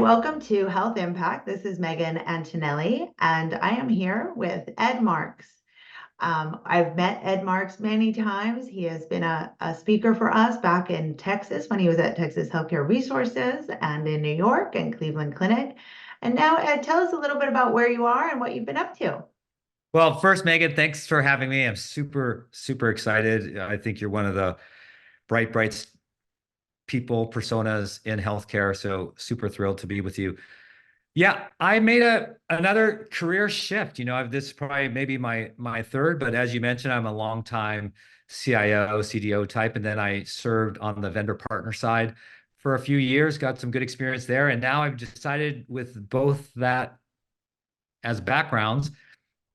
welcome to Health Impact. This is Megan Antonelli, and I am here with Ed Marx. I've met Ed Marx many times. He has been a speaker for us back in Texas when he was at Texas Healthcare Resources and in New York and Cleveland Clinic. And now, Ed, tell us a little bit about where you are and what you've been up to. Well, first, Megan, thanks for having me. I'm super excited. I think you're one of the bright people, personas in healthcare. So super thrilled to be with you. Yeah, I made another career shift. This is probably maybe my third, but as you mentioned, I'm a long time CIO, CDO type, and then I served on the vendor partner side for a few years, got some good experience there, and now I've decided with both that as backgrounds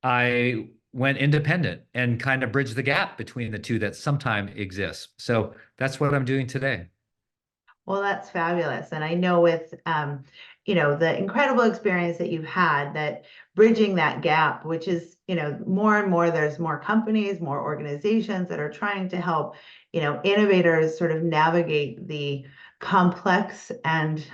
I went independent and kind of bridged the gap between the two that sometimes exists. So that's what I'm doing today. Well, that's fabulous. And I know with, the incredible experience that you've had, that bridging that gap, which is, more and more, there's more companies, more organizations that are trying to help, innovators sort of navigate the complex and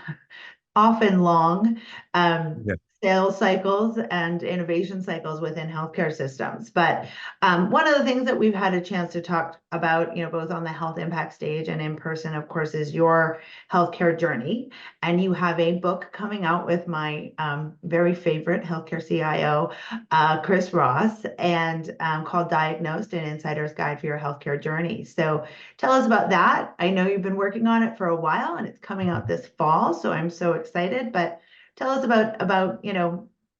often long Yeah. sales cycles and innovation cycles within healthcare systems. But one of the things that we've had a chance to talk about, both on the Health Impact stage and in person, of course, is your healthcare journey. And you have a book coming out with my very favorite healthcare CIO, Chris Ross, and called Diagnosed: An Insider's Guide for Your Healthcare Journey. So tell us about that. I know you've been working on it for a while and it's coming out this fall, so I'm so excited. But tell us about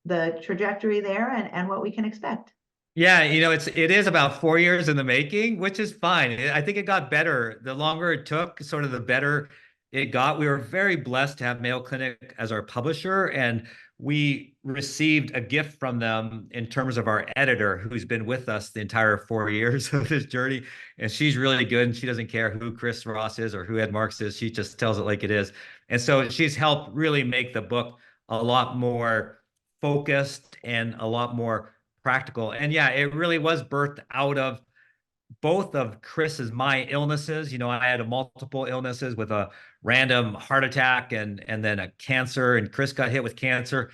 the trajectory there and what we can expect. Yeah, it is about 4 years in the making, which is fine. I think it got better. The longer it took, sort of the better it got. We were very blessed to have Mayo Clinic as our publisher, and we received a gift from them in terms of our editor, who's been with us the entire 4 years of this journey. And she's really good, and she doesn't care who Chris Ross is or who Ed Marx is. She just tells it like it is. And so she's helped really make the book a lot more focused and a lot more practical. And yeah, it really was birthed out of both of my illnesses. I had multiple illnesses with a random heart attack and then a cancer, and Chris got hit with cancer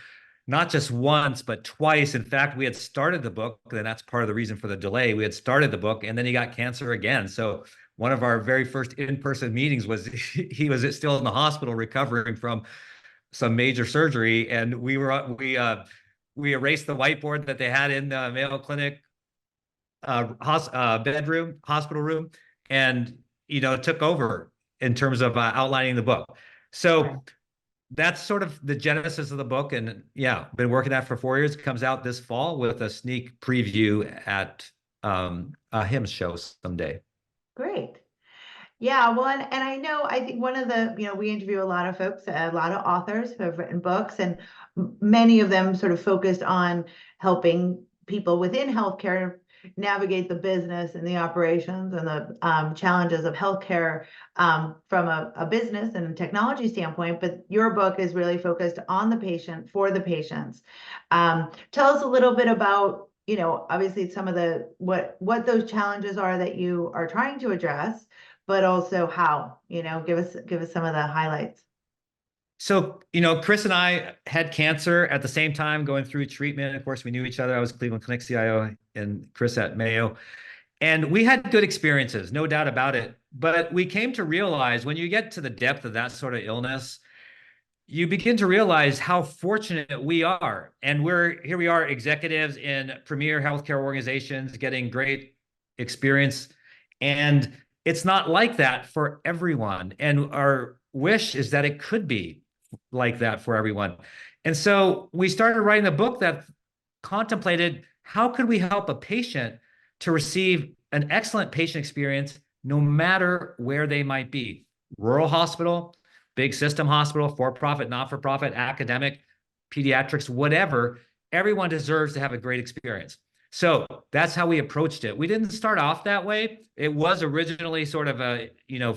not just once but twice. In fact, we had started the book, and that's part of the reason for the delay. We had started the book and then he got cancer again. So one of our very first in-person meetings was he was still in the hospital recovering from some major surgery, and we erased the whiteboard that they had in the Mayo Clinic hospital room, and took over in terms of outlining the book. So that's sort of the genesis of the book, and yeah, been working on that for 4 years. It comes out this fall with a sneak preview at a HIMSS show someday. Great. Yeah, well, and I think one of the, we interview a lot of folks, a lot of authors who have written books, and many of them sort of focused on helping people within healthcare navigate the business and the operations and the challenges of healthcare from a business and technology standpoint. But your book is really focused on the patient, for the patients. Tell us a little bit about, obviously some of the what those challenges are that you are trying to address, but also how, give us some of the highlights. So, Chris and I had cancer at the same time going through treatment. Of course, we knew each other. I was Cleveland Clinic CIO and Chris at Mayo. And we had good experiences, no doubt about it. But we came to realize when you get to the depth of that sort of illness, you begin to realize how fortunate we are. And we are executives in premier healthcare organizations getting great experience. And it's not like that for everyone. And our wish is that it could be like that for everyone. And so we started writing a book that contemplated how could we help a patient to receive an excellent patient experience no matter where they might be. Rural hospital, big system hospital, for-profit, not-for-profit, academic, pediatrics, whatever, everyone deserves to have a great experience. So that's how we approached it. We didn't start off that way. It was originally sort of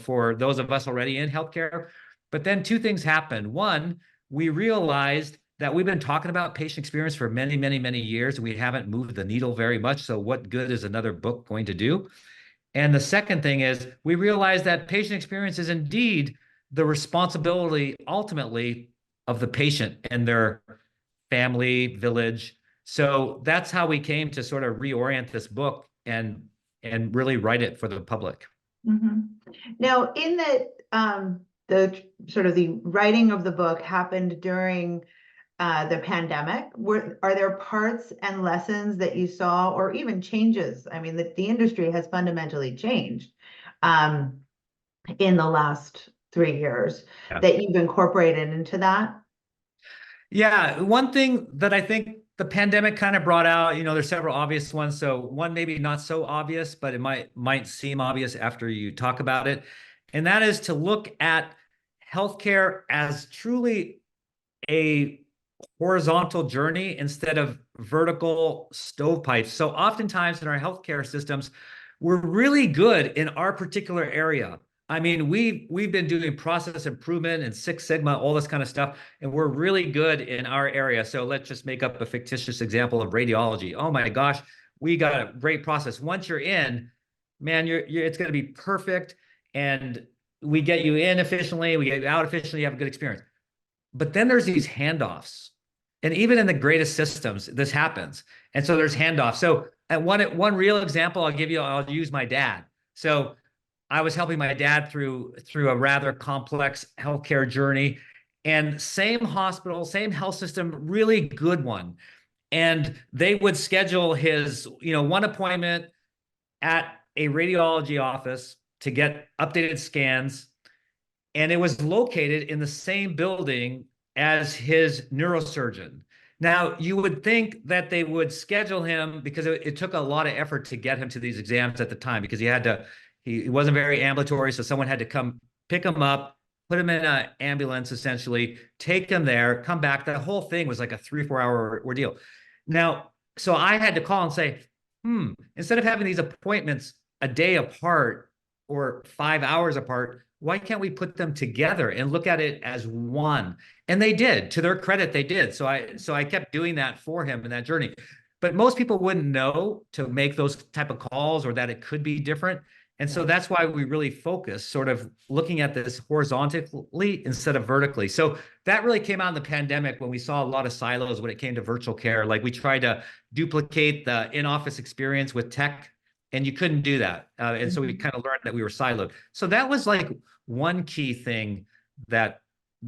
for those of us already in healthcare. But then two things happened. One, we realized that we've been talking about patient experience for many, many, many years, and we haven't moved the needle very much. So what good is another book going to do? And the second thing is we realized that patient experience is indeed the responsibility ultimately of the patient and their family, village. So that's how we came to sort of reorient this book and really write it for the public. Mhm. Now, in the sort of the writing of the book happened during the pandemic. Are there parts and lessons that you saw, or even changes? I mean, the industry has fundamentally changed um, in the last 3 years Yeah. that you've incorporated into that. Yeah, one thing that I think the pandemic kind of brought out, there's several obvious ones. So one maybe not so obvious, but it might seem obvious after you talk about it. And that is to look at healthcare as truly a horizontal journey instead of vertical stovepipes. So oftentimes in our healthcare systems, we're really good in our particular area. I mean, we've been doing process improvement and Six Sigma, all this kind of stuff, and we're really good in our area. So let's just make up a fictitious example of radiology. Oh my gosh, we got a great process. Once you're in, man, it's going to be perfect, and we get you in efficiently, we get you out efficiently, you have a good experience. But then there's these handoffs. And even in the greatest systems, this happens. And so there's handoffs. So at one real example I'll give you, I'll use my dad. So I was helping my dad through a rather complex healthcare journey, and same hospital, same health system, really good one. And they would schedule his, one appointment at a radiology office to get updated scans, and it was located in the same building as his neurosurgeon. Now, you would think that they would schedule him because it took a lot of effort to get him to these exams at the time, because he wasn't very ambulatory. So someone had to come pick him up, put him in an ambulance, essentially, take him there, come back. The whole thing was like a 3 or 4 hour ordeal. Now, so I had to call and say, instead of having these appointments a day apart or 5 hours apart, why can't we put them together and look at it as one? And they did. To their credit, they did. So I kept doing that for him in that journey. But most people wouldn't know to make those type of calls, or that it could be different. And so that's why we really focus sort of looking at this horizontally instead of vertically. So that really came out in the pandemic when we saw a lot of silos when it came to virtual care. Like, we tried to duplicate the in-office experience with tech, and you couldn't do that. And so we kind of learned that we were siloed. So that was like one key thing that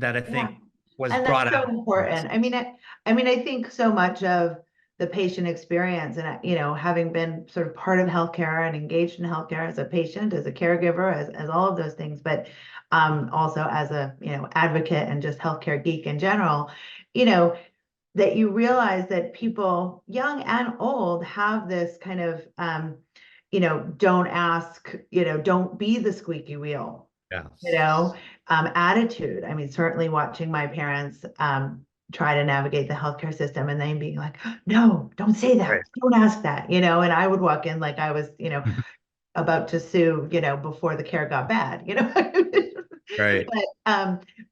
I Yeah. think was And brought that's so out. important. I think so much of the patient experience, and having been sort of part of healthcare and engaged in healthcare as a patient, as a caregiver, as all of those things, but also as a advocate and just healthcare geek in general, you know, that you realize that people, young and old, have this kind of don't ask, don't be the squeaky wheel, Yeah. attitude. I mean, certainly watching my parents try to navigate the healthcare system, and then being like, no, don't say that, Right. don't ask that, and I would walk in like I was, about to sue, before the care got bad, Right.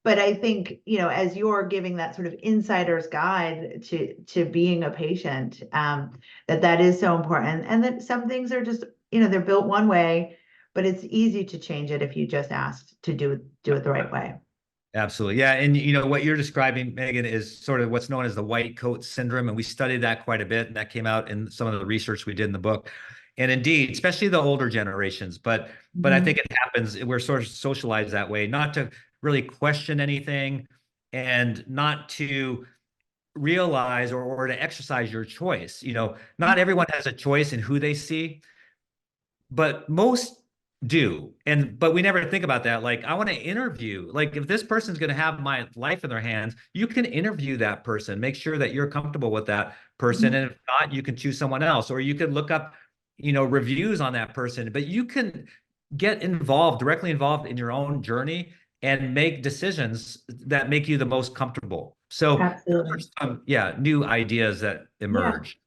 but I think, as you're giving that sort of insider's guide to being a patient, that is so important, and that some things are just, they're built one way, but it's easy to change it if you just asked to do it the right way. Absolutely. Yeah. And what you're describing, Megan, is sort of what's known as the white coat syndrome. And we studied that quite a bit. And that came out in some of the research we did in the book. And indeed, especially the older generations, but I think Mhm. it happens. We're sort of socialized that way, not to really question anything, and not to realize or to exercise your choice. Not everyone has a choice in who they see, but most do. But we never think about that. Like, I want to interview, like, if this person's going to have my life in their hands, you can interview that person, make sure that you're comfortable with that person. Mhm. And if not, you can choose someone else, or you could look up, reviews on that person. But you can get directly involved in your own journey and make decisions that make you the most comfortable. So those are Absolutely. some, yeah, new ideas that Yeah. emerge.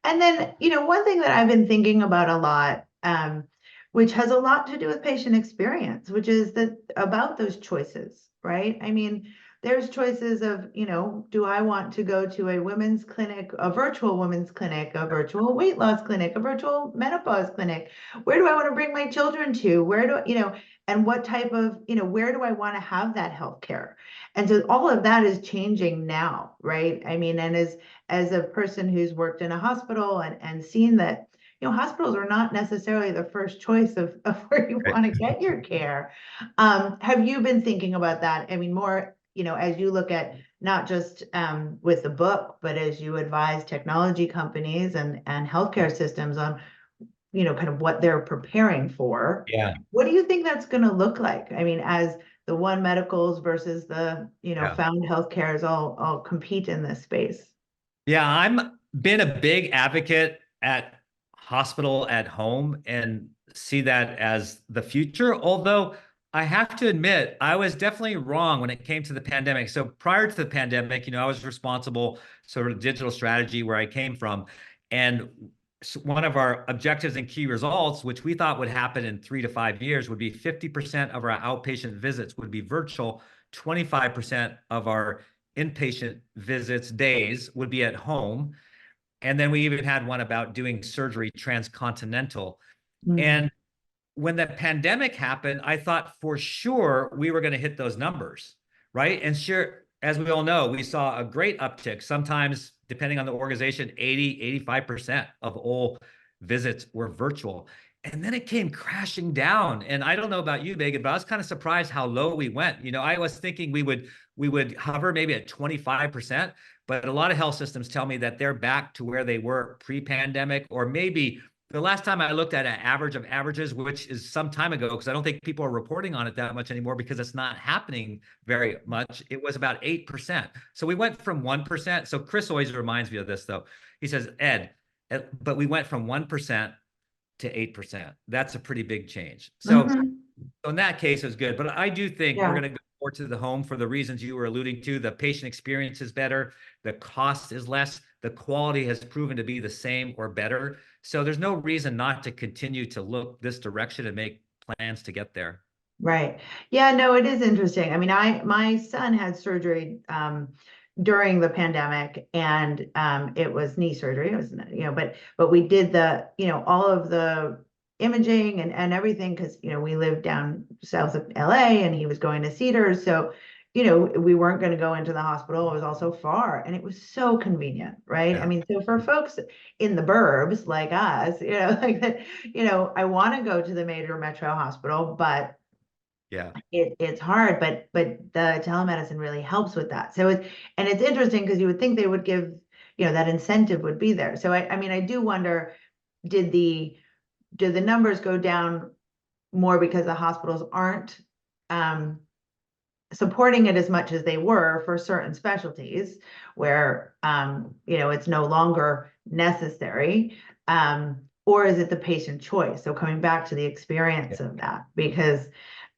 And then, one thing that I've been thinking about a lot, which has a lot to do with patient experience, which is that about those choices, right? I mean, there's choices of, do I want to go to a women's clinic, a virtual women's clinic, a virtual weight loss clinic, a virtual menopause clinic? Where do I want to bring my children to? Where do, and what type of, where do I want to have that healthcare? And so all of that is changing now, right? I mean, and as a person who's worked in a hospital and seen that, hospitals are not necessarily the first choice of where you Right. want to get your care. Have you been thinking about that? I mean, more, as you look at not just with the book, but as you advise technology companies and healthcare systems on, kind of what they're preparing for. Yeah. What do you think that's going to look like? I mean, as the One Medicals versus the, Yeah. Found Healthcares all compete in this space. Yeah, I'm been a big advocate at hospital at home and see that as the future. Although I have to admit, I was definitely wrong when it came to the pandemic. So prior to the pandemic, I was responsible sort of digital strategy where I came from. And one of our objectives and key results, which we thought would happen in 3 to 5 years, would be 50% of our outpatient visits would be virtual, 25% of our inpatient visits days would be at home. And then we even had one about doing surgery transcontinental. Mm. And when the pandemic happened, I thought for sure we were going to hit those numbers, right? And sure, as we all know, we saw a great uptick. Sometimes, depending on the organization, 80, 85% of all visits were virtual. And then it came crashing down. And I don't know about you, Megan, but I was kind of surprised how low we went. I was thinking we would hover maybe at 25%, but a lot of health systems tell me that they're back to where they were pre-pandemic, or maybe the last time I looked at an average of averages, which is some time ago, because I don't think people are reporting on it that much anymore because it's not happening very much, it was about 8%. So we went from 1%. So Chris always reminds me of this, though. He says, Ed, but we went from 1% to 8%. That's a pretty big change. So Mhm. in that case, it was good. But I do think we're Yeah. going to go more to the home for the reasons you were alluding to. The patient experience is better, the cost is less, the quality has proven to be the same or better. So there's no reason not to continue to look this direction and make plans to get there. Right. Yeah, no, it is interesting. I mean, my son had surgery during the pandemic, and it was knee surgery. It was, but we did the, all of the imaging and everything, because, we lived down south of LA and he was going to Cedars. So, we weren't going to go into the hospital. It was also far, and it was so convenient, right? I Yeah. mean, so for folks in the burbs like us, like that, I want to go to the major metro hospital, but Yeah. it's hard, but the telemedicine really helps with that. So it's interesting because you would think they would give, that incentive would be there. So I mean, I do wonder, did the numbers go down more because the hospitals aren't supporting it as much as they were for certain specialties where it's no longer necessary, or is it the patient choice? So coming back to the experience of that, because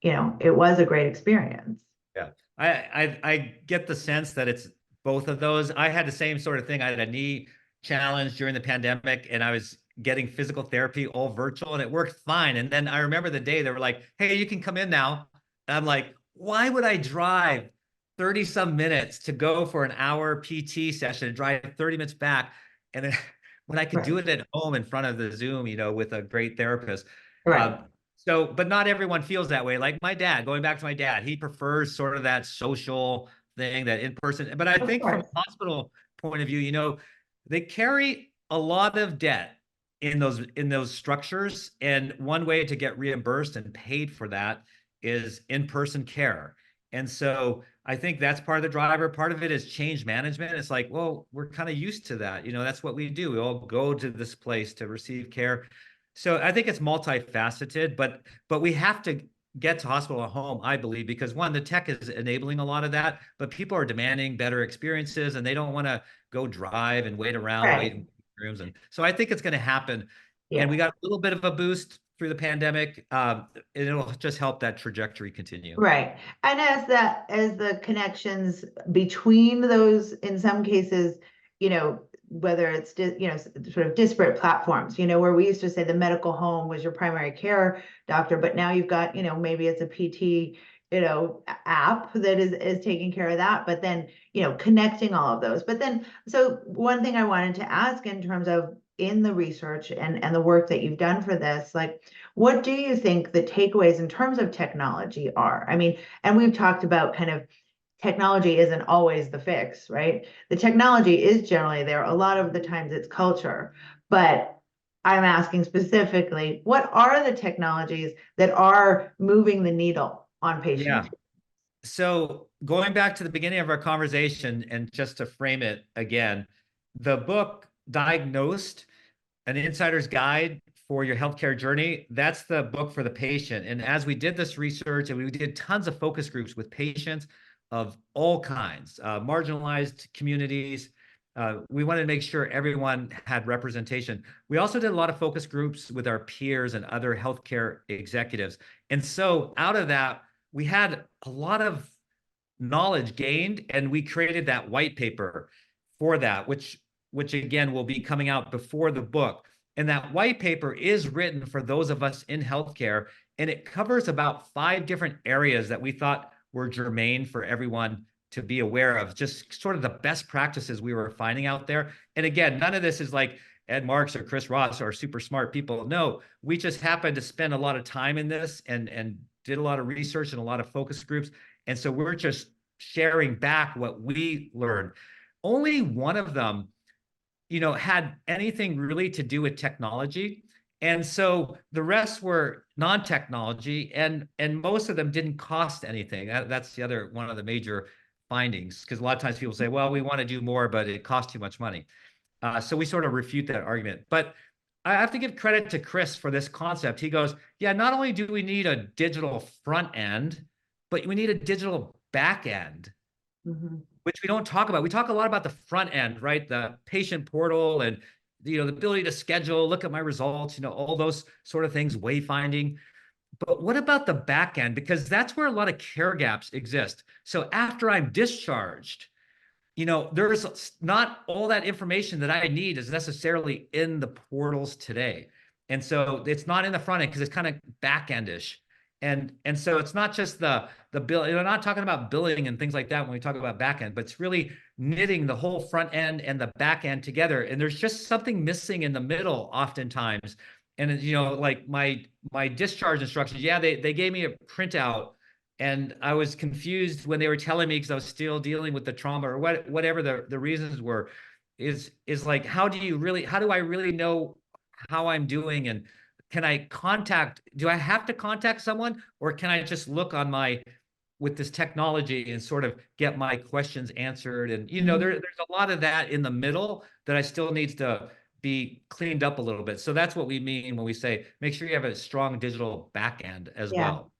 it was a great experience. Yeah. I get the sense that it's both of those. I had the same sort of thing. I had a knee challenge during the pandemic and I was getting physical therapy all virtual and it worked fine. And then I remember the day they were like, "Hey, you can come in now." And I'm like, "Why would I drive 30 some minutes to go for an hour PT session and drive 30 minutes back?" And then when I could do Right. it at home in front of the Zoom, with a great therapist. Right. Um, so, but not everyone feels that way. Like my dad, going back to my dad, he prefers sort of that social thing, that in person. But I Of think from course. a hospital point of view, they carry a lot of debt in those structures. And one way to get reimbursed and paid for that is in-person care. And so I think that's part of the driver. Part of it is change management. It's like, well, we're kind of used to that. That's what we do. We all go to this place to receive care. So I think it's multifaceted, but we have to get to hospital at home, I believe, because one, the tech is enabling a lot of that, but people are demanding better experiences and they don't want to go drive and wait around, wait Right. in rooms. And so I think it's going to happen. And we Yeah. got a little bit of a boost through the pandemic. And it'll just help that trajectory continue. Right. And as the connections between those, in some cases, whether it's, sort of disparate platforms, where we used to say the medical home was your primary care doctor, but now you've got, maybe it's a PT, app that is taking care of that, but then, connecting all of those. But then, so one thing I wanted to ask in terms of in the research and the work that you've done for this, like, what do you think the takeaways in terms of technology are? I mean, and we've talked about kind of technology isn't always the fix, right? The technology is generally there. A lot of the times it's culture, but I'm asking specifically, what are the technologies that are moving the needle on patient? Yeah. So going back to the beginning of our conversation, and just to frame it again, the book Diagnosed, An Insider's Guide for Your Healthcare Journey, that's the book for the patient. And as we did this research, and we did tons of focus groups with patients of all kinds, marginalized communities, we wanted to make sure everyone had representation. We also did a lot of focus groups with our peers and other healthcare executives. And so out of that, we had a lot of knowledge gained, and we created that white paper for that, which again will be coming out before the book. And that white paper is written for those of us in healthcare, and it covers about 5 different areas that we thought were germane for everyone to be aware of, just sort of the best practices we were finding out there. And again, none of this is like Ed Marx or Chris Ross or super smart people. No, we just happened to spend a lot of time in this and did a lot of research and a lot of focus groups. And so we're just sharing back what we learned. Only one of them, had anything really to do with technology. And so the rest were non-technology, and most of them didn't cost anything. That's the other one of the major findings, because a lot of times people say, well, we want to do more, but it costs too much money. So we sort of refute that argument. But I have to give credit to Chris for this concept. He goes, yeah, not only do we need a digital front end, but we need a digital back end, Mhm. which we don't talk about. We talk a lot about the front end, right? The patient portal and the ability to schedule, look at my results, all those sort of things, wayfinding. But what about the back end? Because that's where a lot of care gaps exist. So after I'm discharged, there's not all that information that I need is necessarily in the portals today. And so it's not in the front end because it's kind of back endish. And so it's not just the bill. We're not talking about billing and things like that when we talk about back end, but it's really knitting the whole front end and the back end together. And there's just something missing in the middle oftentimes. And like my discharge instructions, yeah, they gave me a printout, and I was confused when they were telling me because I was still dealing with the trauma or whatever the reasons were. Is like, how do I really know how I'm doing, and do I have to contact someone, or can I just look on my with this technology and sort of get my questions answered? And Mhm. there's a lot of that in the middle that I still needs to be cleaned up a little bit. So that's what we mean when we say make sure you have a strong digital back end as Yeah. well.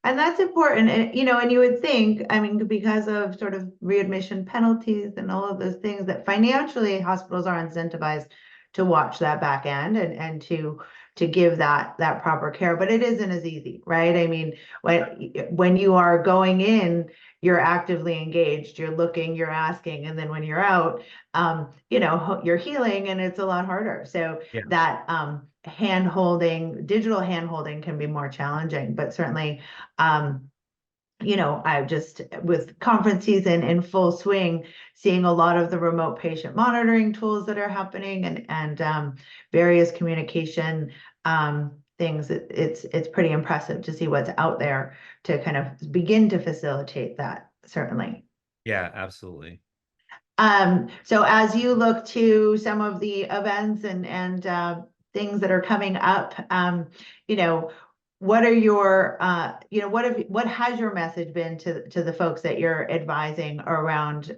And that's important. And you would think, I mean, because of sort of readmission penalties and all of those things, that financially hospitals are incentivized to watch that back end and to give that proper care. But it isn't as easy, right? I mean, when you are going in, you're actively engaged, you're looking, you're asking, and then when you're out, you're healing, and it's a lot harder. So Yeah. that hand holding, digital hand holding can be more challenging, but certainly um, I just with conference season in full swing, seeing a lot of the remote patient monitoring tools that are happening and various communication things. It's pretty impressive to see what's out there to kind of begin to facilitate that, certainly. Yeah, absolutely. So as you look to some of the events and things that are coming up, you know, what are your, what has your message been to the folks that you're advising around,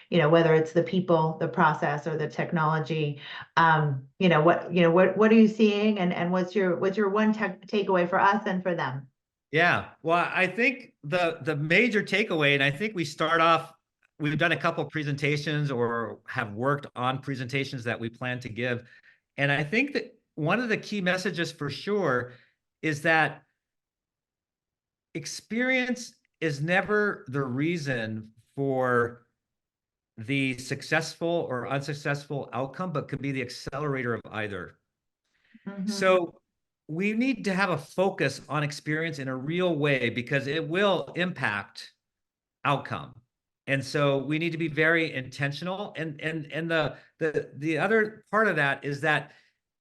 whether it's the people, the process, or the technology? What are you seeing, and what's your one takeaway for us and for them? Yeah. Well, I think the major takeaway, and I think we've done a couple presentations or have worked on presentations that we plan to give. And I think that one of the key messages for sure is that experience is never the reason for the successful or unsuccessful outcome, but could be the accelerator of either. Mhm. So we need to have a focus on experience in a real way because it will impact outcome. And so we need to be very intentional. And the other part of that is that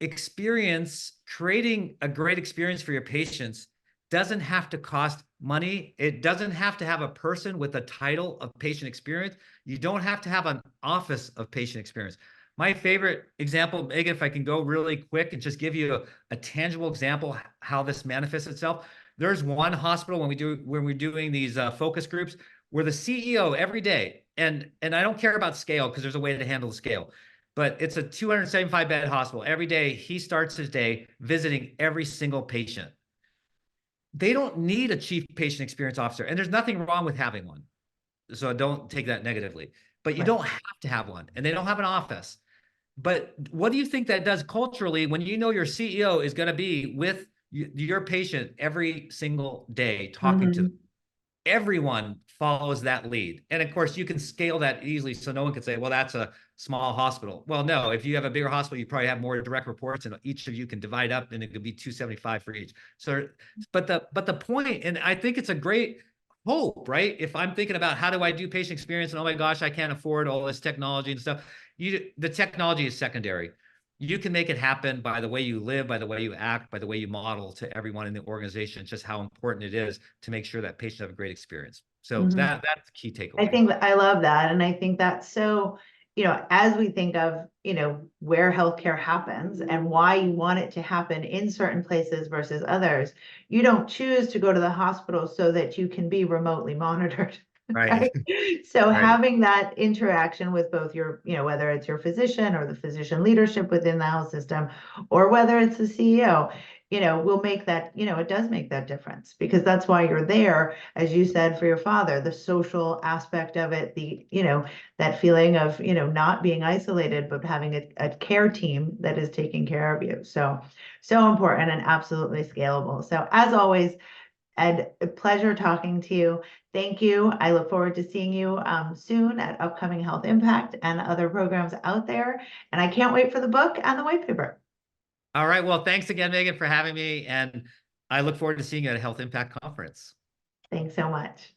experience, creating a great experience for your patients doesn't have to cost money. It doesn't have to have a person with a title of patient experience. You don't have to have an office of patient experience. My favorite example, Megan, if I can go really quick and just give you a tangible example how this manifests itself. There's one hospital when we're doing these focus groups where the CEO every day, and I don't care about scale because there's a way to handle the scale, but it's a 275 bed hospital. Every day he starts his day visiting every single patient. They don't need a chief patient experience officer, and there's nothing wrong with having one. So don't take that negatively, but you Right. don't have to have one, and they don't have an office. But what do you think that does culturally when you know your CEO is going to be with your patient every single day talking to them? Mhm. Everyone follows that lead. And of course, you can scale that easily so no one can say, well, that's a small hospital. Well, no, if you have a bigger hospital, you probably have more direct reports and each of you can divide up and it could be 275 for each. So, but the point, and I think it's a great hope, right? If I'm thinking about how do I do patient experience and oh my gosh, I can't afford all this technology and stuff. The technology is secondary. You can make it happen by the way you live, by the way you act, by the way you model to everyone in the organization, just how important it is to make sure that patients have a great experience. So Mhm. that's the key I takeaway. think I love that. And I think that's so, as we think of, where healthcare happens and why you want it to happen in certain places versus others, you don't choose to go to the hospital so that you can be remotely monitored. Right. Right. So Right. having that interaction with both your, whether it's your physician or the physician leadership within the health system, or whether it's the CEO, will make that, it does make that difference because that's why you're there, as you said, for your father, the social aspect of it, that feeling of, not being isolated, but having a care team that is taking care of you. So important and absolutely scalable. So as always, Ed, a pleasure talking to you. Thank you. I look forward to seeing you soon at upcoming Health Impact and other programs out there. And I can't wait for the book and the white paper. All right. Well, thanks again, Megan, for having me. And I look forward to seeing you at a Health Impact Conference. Thanks so much.